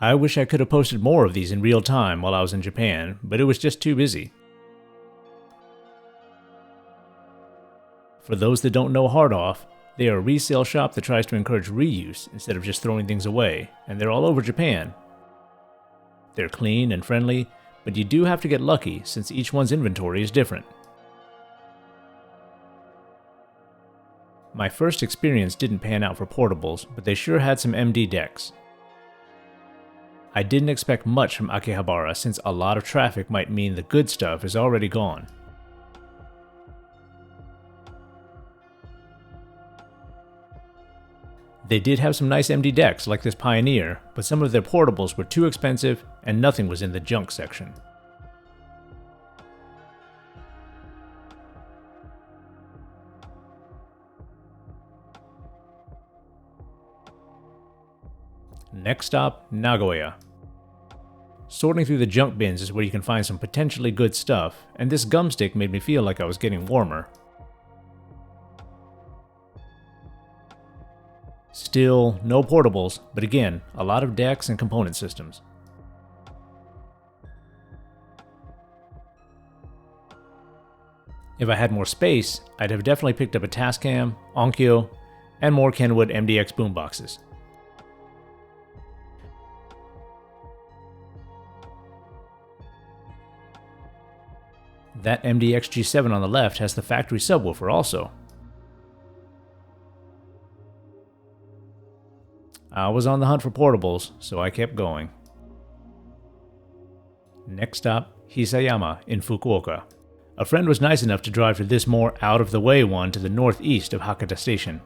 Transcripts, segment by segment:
I wish I could have posted more of these in real time while I was in Japan, but it was just too busy. For those that don't know Hard Off, they are a resale shop that tries to encourage reuse instead of just throwing things away, and they're all over Japan. They're clean and friendly, but you do have to get lucky since each one's inventory is different. My first experience didn't pan out for portables, but they sure had some MD decks. I didn't expect much from Akihabara since a lot of traffic might mean the good stuff is already gone. They did have some nice MD decks like this Pioneer, but some of their portables were too expensive and nothing was in the junk section. Next stop, Nagoya. Sorting through the junk bins is where you can find some potentially good stuff, and this gum stick made me feel like I was getting warmer. Still, no portables, but again, a lot of decks and component systems. If I had more space, I'd have definitely picked up a Tascam, Onkyo, and more Kenwood MDX boomboxes. That MDX G7 on the left has the factory subwoofer also. I was on the hunt for portables, so I kept going. Next stop, Hisayama in Fukuoka. A friend was nice enough to drive to this more out-of-the-way one to the northeast of Hakata Station.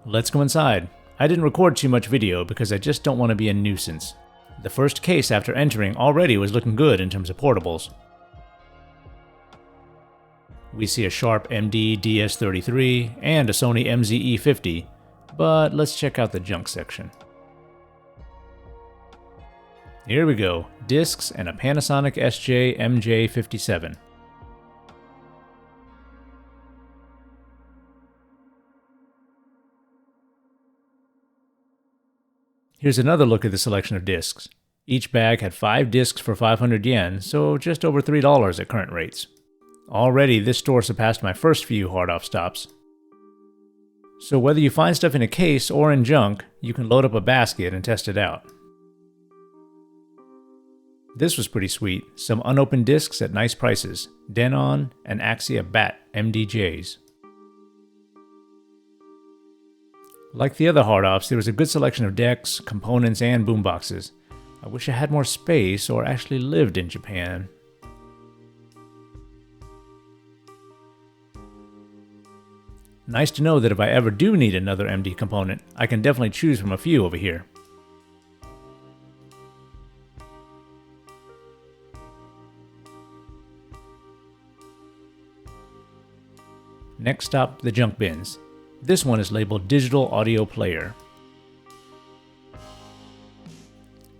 Let's go inside. I didn't record too much video because I just don't want to be a nuisance. The first case after entering already was looking good in terms of portables. We see a Sharp MD-DS33 and a Sony MZE50, but let's check out the junk section. Here we go, discs and a Panasonic SJ MJ57. Here's another look at the selection of discs. Each bag had 5 discs for 500 yen, so just over $3 at current rates. Already, this store surpassed my first few hard-off stops. So whether you find stuff in a case or in junk, you can load up a basket and test it out. This was pretty sweet, some unopened discs at nice prices, Denon and Axia Bat MDJs. Like the other hard-offs, there was a good selection of decks, components, and boomboxes. I wish I had more space or actually lived in Japan. Nice to know that if I ever do need another MD component, I can definitely choose from a few over here. Next stop, the junk bins. This one is labeled Digital Audio Player.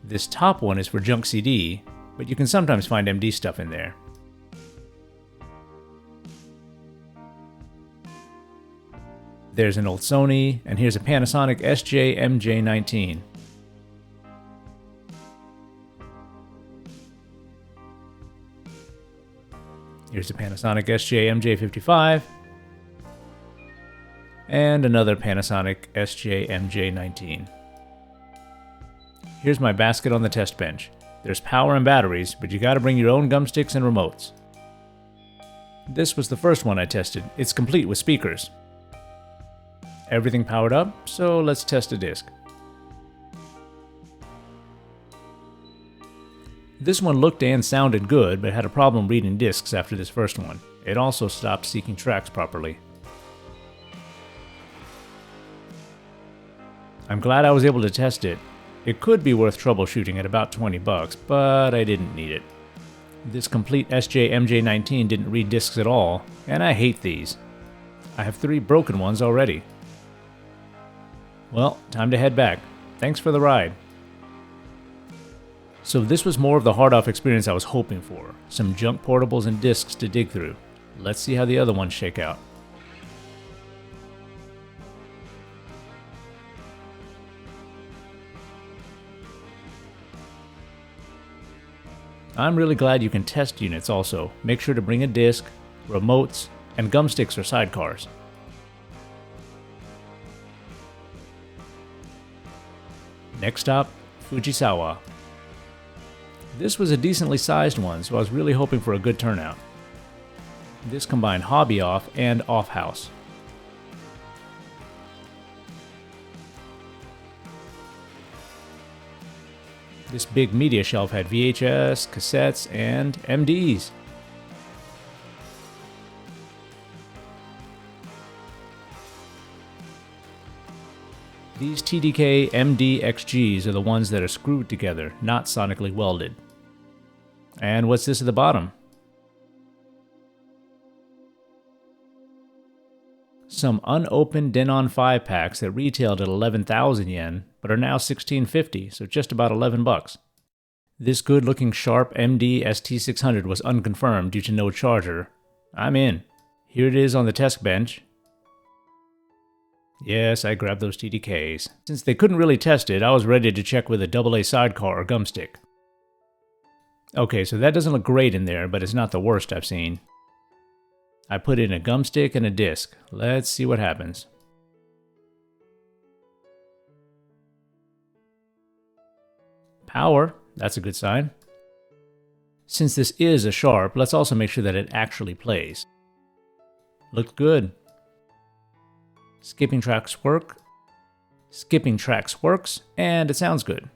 This top one is for junk CD, but you can sometimes find MD stuff in there. There's an old Sony, and here's a Panasonic SJ MJ19. Here's a Panasonic SJ MJ55, and another Panasonic SJ MJ19. Here's my basket on the test bench. There's power and batteries, but you gotta bring your own gum sticks and remotes. This was the first one I tested. It's complete with speakers. Everything powered up, so let's test a disc. This one looked and sounded good, but had a problem reading discs after this first one. It also stopped seeking tracks properly. I'm glad I was able to test it. It could be worth troubleshooting at about $20, but I didn't need it. This complete SJ MJ19 didn't read discs at all, and I hate these. I have 3 broken ones already. Well, time to head back. Thanks for the ride. So this was more of the hard-off experience I was hoping for. Some junk portables and discs to dig through. Let's see how the other ones shake out. I'm really glad you can test units also. Make sure to bring a disc, remotes, and gum sticks or sidecars. Next stop, Fujisawa. This was a decently sized one, so I was really hoping for a good turnout. This combined hobby off and off house. This big media shelf had VHS, cassettes, and MDs. These TDK MD-XGs are the ones that are screwed together, not sonically welded. And what's this at the bottom? Some unopened Denon 5 packs that retailed at 11,000 yen, but are now 1650, so just about 11 bucks. This good-looking Sharp MD-ST600 was unconfirmed due to no charger. I'm in. Here it is on the test bench. Yes, I grabbed those TDKs. Since they couldn't really test it, I was ready to check with a AA sidecar or gum stick. Okay, so that doesn't look great in there, but it's not the worst I've seen. I put in a gum stick and a disc. Let's see what happens. Power, that's a good sign. Since this is a Sharp, let's also make sure that it actually plays. Looks good. Skipping tracks work. Skipping tracks works, and it sounds good.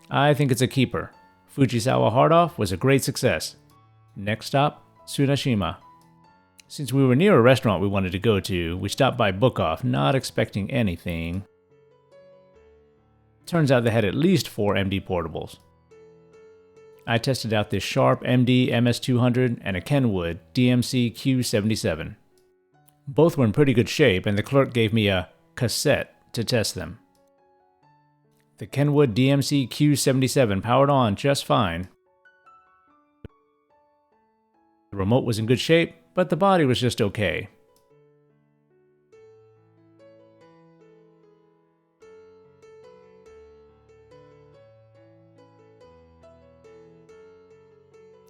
I think it's a keeper. Fujisawa hard-off was a great success. Next stop, Tsunashima. Since we were near a restaurant we wanted to go to, we stopped by Book-Off, not expecting anything. Turns out they had at least 4 MD portables. I tested out this Sharp MD-MS200 and a Kenwood DMC Q77. Both were in pretty good shape, and the clerk gave me a cassette to test them. The Kenwood DMC Q77 powered on just fine. The remote was in good shape, but the body was just okay.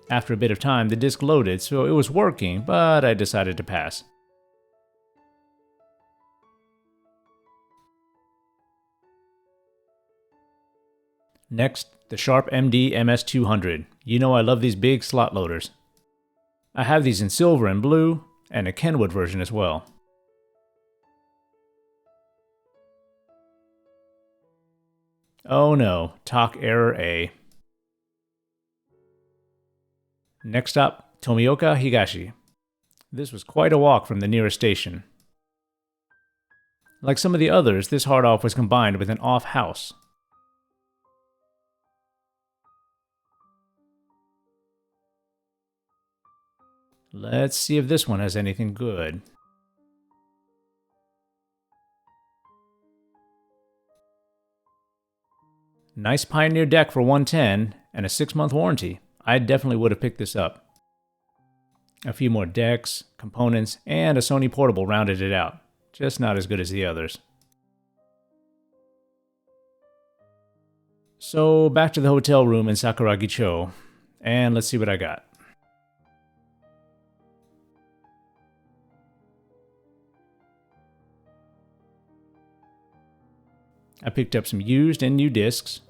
After a bit of time, the disc loaded, so it was working, but I decided to pass. Next, the Sharp MD-MS200. You know I love these big slot loaders. I have these in silver and blue, and a Kenwood version as well. Oh no, talk error A. Next up, Tomiokahigashi. This was quite a walk from the nearest station. Like some of the others, this hard-off was combined with an off-house. Let's see if this one has anything good. Nice Pioneer deck for 110 and a 6-month warranty. I definitely would have picked this up. A few more decks, components, and a Sony portable rounded it out. Just not as good as the others. So back to the hotel room in Sakuragi-cho, and let's see what I got. I picked up some used and new discs.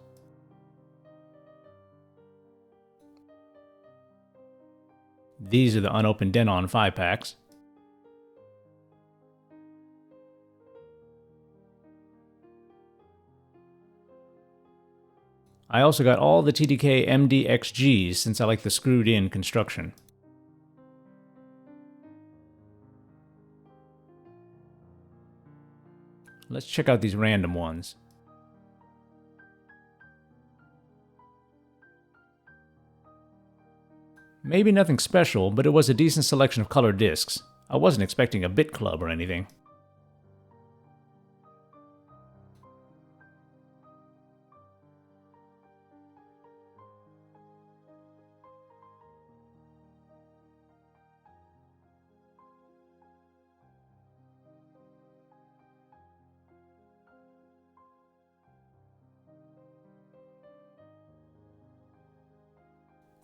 These are the unopened Denon 5 packs. I also got all the TDK MD-XGs since I like the screwed-in construction. Let's check out these random ones. Maybe nothing special, but it was a decent selection of colored discs. I wasn't expecting a bit club or anything.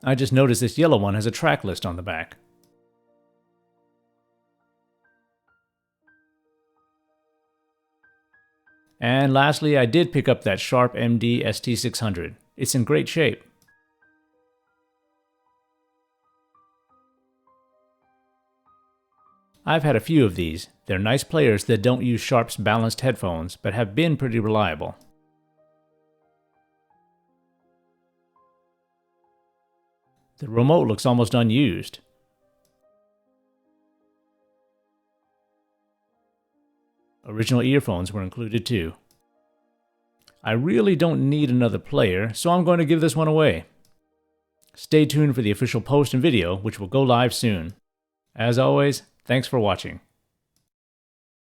I just noticed this yellow one has a track list on the back. And lastly, I did pick up that Sharp MD-ST600. It's in great shape. I've had a few of these. They're nice players that don't use Sharp's balanced headphones, but have been pretty reliable. The remote looks almost unused. Original earphones were included too. I really don't need another player, so I'm going to give this one away. Stay tuned for the official post and video, which will go live soon. As always, thanks for watching.